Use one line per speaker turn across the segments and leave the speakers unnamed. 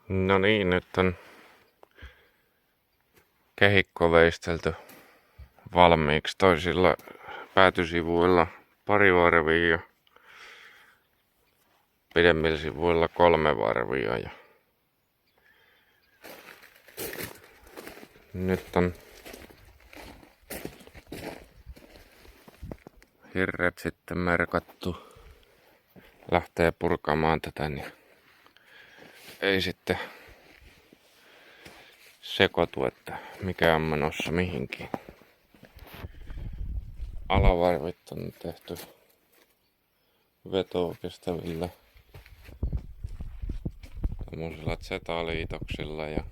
No niin, nyt on kehikko veistelty valmiiksi. Toisilla päätysivuilla pari varvia ja pidemmillä sivuilla 3 varvia. Ja nyt on hirret sitten merkattu. Lähtee purkamaan tätä, niin ei sitten sekoitu, että mikä on menossa mihinkin. Alavarvit on tehty vetoa kestävillä tämmöisillä Z-liitoksilla ja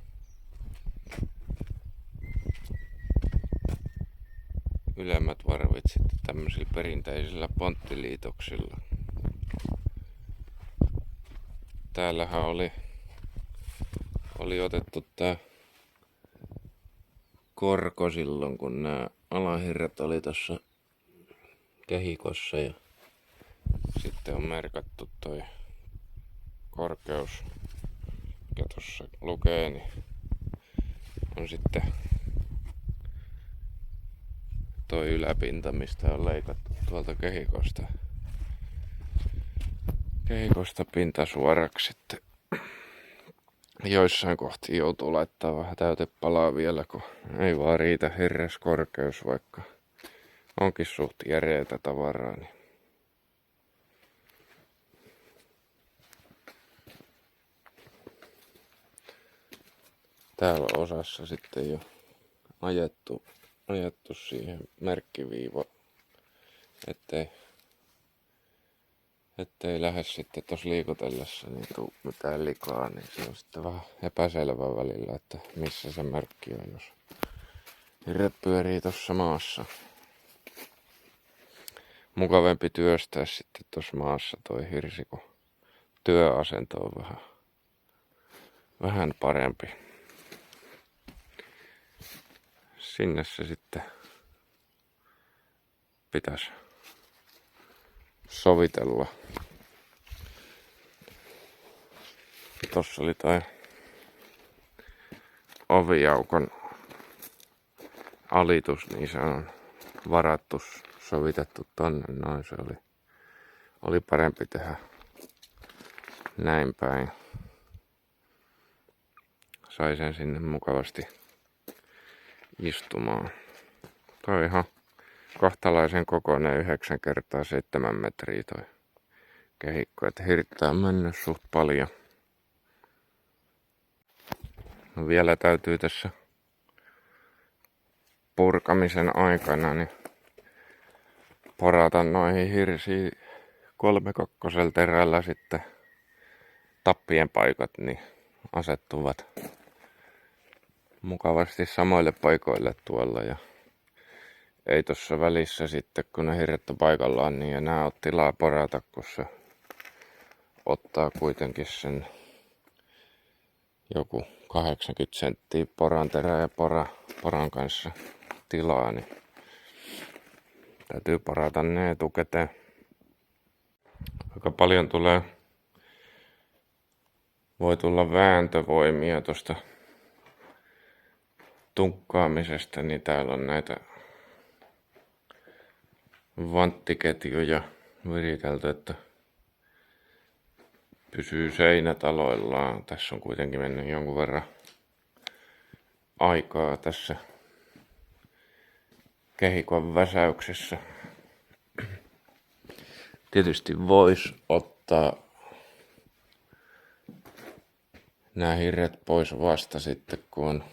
ylemmät varvit sitten tämmöisillä perinteisillä ponttiliitoksilla. Täällähän oli otettu tää korko silloin, kun nämä alahirret oli tossa kehikossa ja sitten on merkattu toi korkeus, mikä tossa lukee, niin on sitten toi yläpinta, mistä on leikattu tuolta kehikosta pinta suoraksi sitten. Joissain kohti joutuu laittaa vähän täytepalaa vielä, kun ei vaan riitä hirreskorkeus, vaikka onkin suht järeetä tavaraa. Niin täällä on osassa sitten jo ajettu siihen merkkiviiva, ettei lähde sitten tuossa liikutellessa niin tuu mitään likaa, niin se on sitten vähän epäselvä välillä, että missä se merkki on, jos hirret pyörii tuossa maassa. Mukavempi työstää sitten tuossa maassa toi hirsi, kun työasento on vähän parempi. Sinne se sitten pitäisi sovitella. Tossa oli toi oviaukon alitus, niin se on varattu, sovitettu tonne noin. Se oli parempi tehdä näin päin. Sai sen sinne mukavasti istumaan. Toi ihan kohtalaisen kokoinen 9 kertaa 7 metriä toi kehikko, että hirttää on mennyt suht paljon. No vielä täytyy tässä purkamisen aikana niin porata noihin hirsiin 3/2 terällä sitten tappien paikat niin asettuvat mukavasti samoille paikoille tuolla ja ei tuossa välissä sitten kun ne hirret on paikallaan niin enää ole tilaa porata, kun se ottaa kuitenkin sen joku 80 senttiä poran terä ja poran kanssa tilaa, niin täytyy porata ne etukäteen. Aika paljon voi tulla vääntövoimia tuosta tunkkaamisesta, niin täällä on näitä vanttiketjuja viritelty, että pysyy seinät aloillaan. Tässä on kuitenkin mennyt jonkun verran aikaa tässä kehikon väsäyksessä. Tietysti voisi ottaa nämä hirret pois vasta sitten, kun on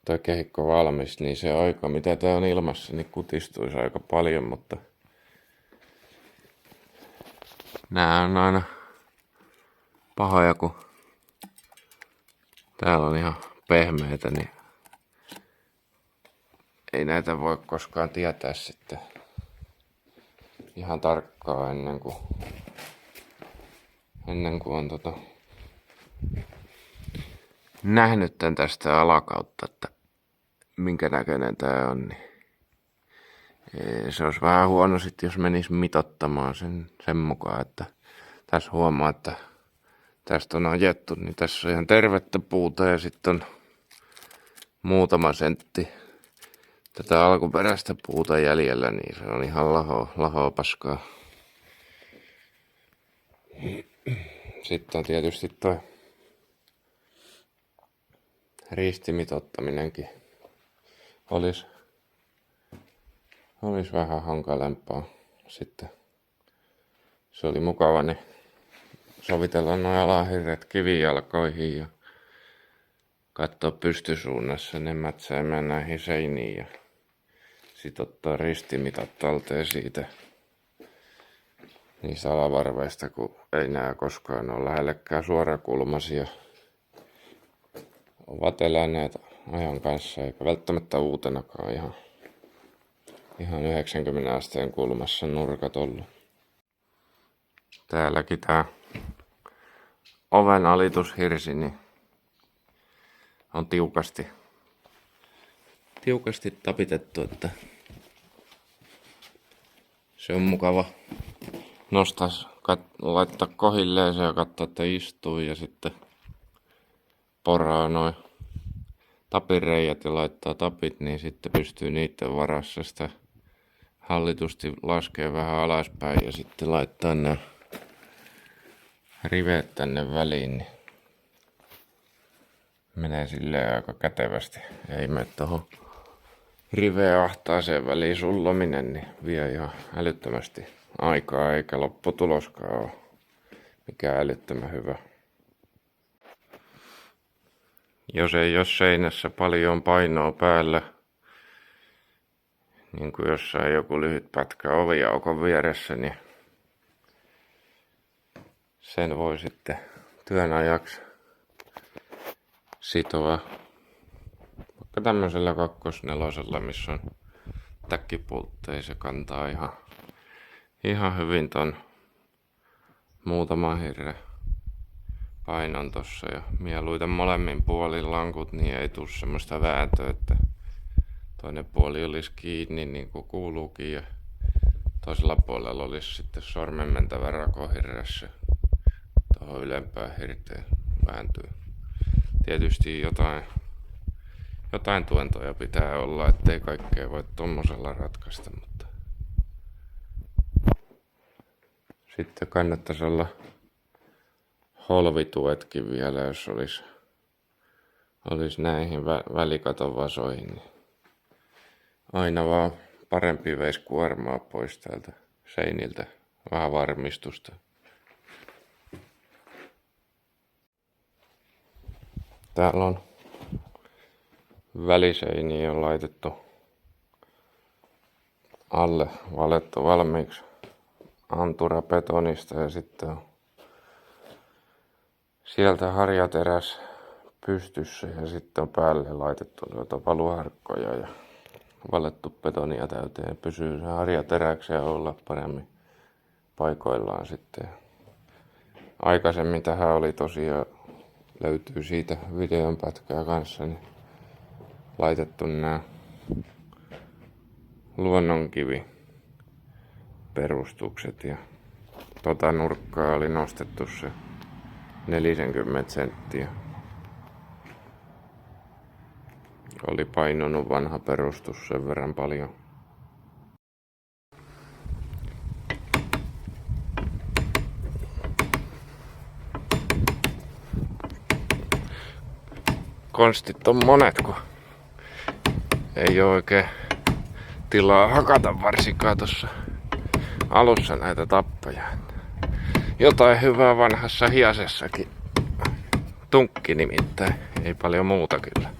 toi kehikko valmis, niin se aika mitä tää on ilmassa, niin kutistuisi aika paljon, mutta nää on aina pahoja, kun täällä on ihan pehmeitä, niin ei näitä voi koskaan tietää sitten ihan tarkkaan ennen kuin on nähnyt tän tästä alakautta, että minkä näköinen tää on, niin se olisi vähän huono sitten, jos menisi mitottamaan sen mukaan, että tässä huomaa, että tästä on ajettu, niin tässä on ihan tervettä puuta ja sitten on muutama sentti tätä alkuperäistä puuta jäljellä, niin se on ihan lahoa paskaa. Sitten on tietysti toi ristimitoittaminenkin olisi vähän hankalempaa. Sitten se oli mukava niin sovitella nuo alahirret kivijalkoihin ja katsoa pystysuunnassa ne mätsäämään näihin seiniin ja sit ottaa ristimitat talteen siitä niistä alavarveista, kun ei nää koskaan ole lähellekään suorakulmaisia. Ovat eläneet ajan kanssa eikä välttämättä uutenakaan ihan 90 asteen kulmassa nurkat ollut. Täälläkin tää oven alitushirsi niin on tiukasti tapitettu, että se on mukava nostaa, laittaa kohilleen ja katsoa, että istuu ja sitten poraa noin tapireijät ja laittaa tapit, niin sitten pystyy niiden varassa sitä hallitusti laskee vähän alaspäin ja sitten laittaa nämä riveet tänne väliin, niin menee silleen aika kätevästi. Ei mene tohon riveen ahtaaseen väliin sullominen, niin vie ihan älyttömästi aikaa, eikä lopputuloskaan ole mikään älyttömän hyvä. Jos ei ole seinässä paljon painoa päällä, niin kuin jossain joku lyhyt pätkä oviaukon vieressä, niin sen voi sitten työn ajaksi sitoa vaikka tämmöisellä 2/4, missä on täkkipultteja. Se kantaa ihan hyvin ton muutaman hirren painon tossa ja mieluiten molemmin puolin lankut, niin ei tuu semmoista vääntöä, että toinen puoli olisi kiinni niin kuin kuuluukin ja toisella puolella olisi sitten sormen mentävä rakohirressä tuohon ylempään hirteen vääntyy. Tietysti jotain tuentoja pitää olla, ettei kaikkea voi tommosella ratkaista, mutta sitten kannattaisi olla holvituetkin vielä, jos olisi näihin välikaton vasoihin, niin aina vaan parempi veisi kuormaa pois täältä seiniltä, vähän varmistusta. Täällä on väliseiniä on laitettu alle valettu valmiiksi antura betonista ja sitten on sieltä harjateräs pystyssä ja sitten on päälle laitettu noita paluharkkoja ja valettu betonia täyteen ja pysyy se harjateräkseen olla paremmin paikoillaan sitten. Aikaisemmin tähän oli tosiaan, löytyy siitä videon pätkää kanssa, niin laitettu nämä luonnonkivi perustukset ja tota nurkkaa oli nostettu se 40 senttiä. Oli painonut vanha perustus sen verran paljon. Konstit on monet, kun ei ole oikein tilaa hakata varsinkaan tuossa alussa näitä tappoja. Jotain hyvää vanhassa hiasessakin. Tunkki nimittäin, ei paljon muuta kyllä.